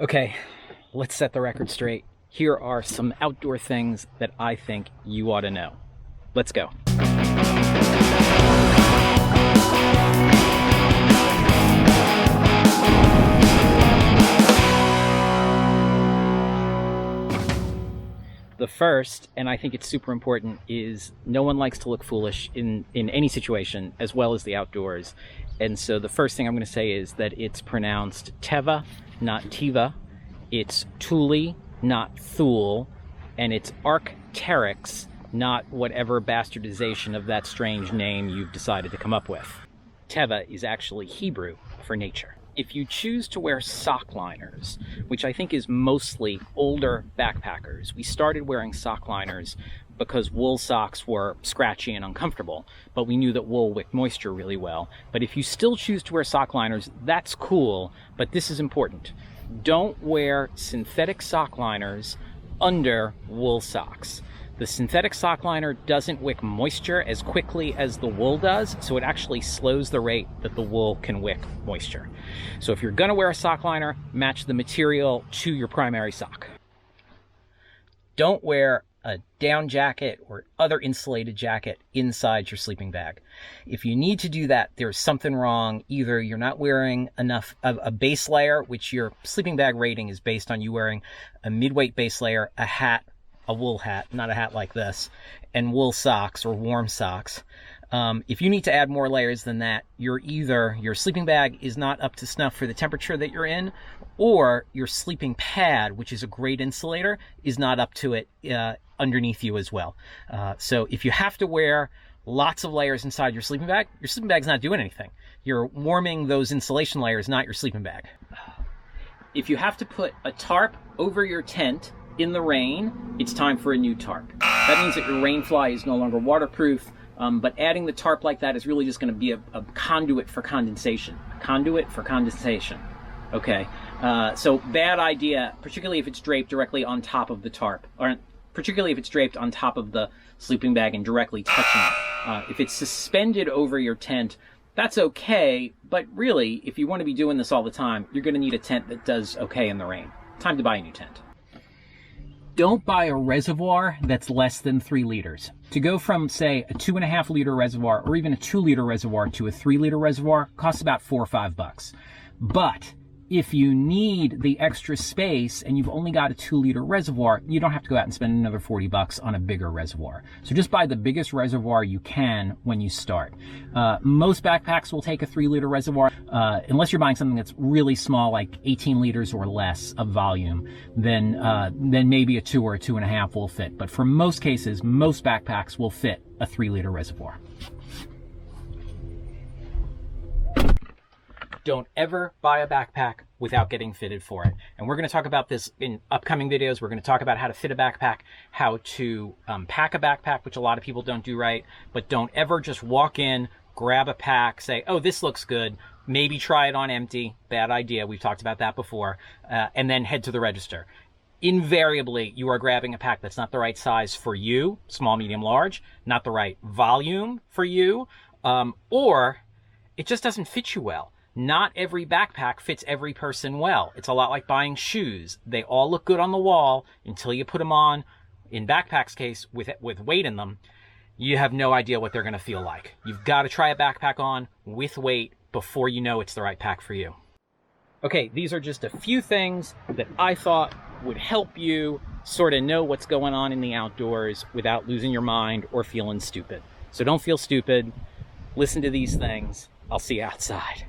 Okay, let's set the record straight. Here are some outdoor things that I think you ought to know. Let's go. The first, and I think it's super important, is no one likes to look foolish in any situation, as well as the outdoors. And so the first thing I'm going to say is that it's pronounced Teva, not Tiva. It's Thule, not Thule. And it's Arc'teryx, not whatever bastardization of that strange name you've decided to come up with. Teva is actually Hebrew for nature. If you choose to wear sock liners, which I think is mostly older backpackers, we started wearing sock liners because wool socks were scratchy and uncomfortable, but we knew that wool wicked moisture really well. But if you still choose to wear sock liners, that's cool, but this is important. Don't wear synthetic sock liners under wool socks. The synthetic sock liner doesn't wick moisture as quickly as the wool does, so it actually slows the rate that the wool can wick moisture. So if you're gonna wear a sock liner, match the material to your primary sock. Don't wear a down jacket or other insulated jacket inside your sleeping bag. If you need to do that, there's something wrong. Either you're not wearing enough of a base layer, which your sleeping bag rating is based on you wearing a mid-weight base layer, a hat, a wool hat, not a hat like this, and wool socks or warm socks. If you need to add more layers than that, either your sleeping bag is not up to snuff for the temperature that you're in, or your sleeping pad, which is a great insulator, is not up to it underneath you as well. So if you have to wear lots of layers inside your sleeping bag's not doing anything. You're warming those insulation layers, not your sleeping bag. If you have to put a tarp over your tent in the rain, it's time for a new tarp. That means that your rain fly is no longer waterproof, but adding the tarp like that is really just going to be a conduit for condensation. Okay, so bad idea, particularly if it's draped directly on top of the tarp, or particularly if it's draped on top of the sleeping bag and directly touching it. If it's suspended over your tent, that's okay, but really, if you want to be doing this all the time, you're going to need a tent that does okay in the rain. Time to buy a new tent. Don't buy a reservoir that's less than 3 liters. To go from, say, a 2.5 liter reservoir or even a 2 liter reservoir to a 3 liter reservoir costs about $4 or $5. But if you need the extra space and you've only got a 2 liter reservoir, you don't have to go out and spend another $40 on a bigger reservoir. So just buy the biggest reservoir you can when you start. Most backpacks will take a 3 liter reservoir, unless you're buying something that's really small, like 18 liters or less of volume, then maybe a 2 or a 2.5 will fit. But for most cases, most backpacks will fit a 3 liter reservoir. Don't ever buy a backpack without getting fitted for it. And we're going to talk about this in upcoming videos. We're going to talk about how to fit a backpack, how to pack a backpack, which a lot of people don't do right. But don't ever just walk in, grab a pack, say, oh, this looks good. Maybe try it on empty. Bad idea. We've talked about that before. And then head to the register. Invariably, you are grabbing a pack that's not the right size for you, small, medium, large, not the right volume for you, or it just doesn't fit you well. Not every backpack fits every person well. It's a lot like buying shoes. They all look good on the wall until you put them on, in backpack's case, with weight in them. You have no idea what they're going to feel like. You've got to try a backpack on with weight before you know it's the right pack for you. Okay, these are just a few things that I thought would help you sort of know what's going on in the outdoors without losing your mind or feeling stupid. So don't feel stupid. Listen to these things. I'll see you outside.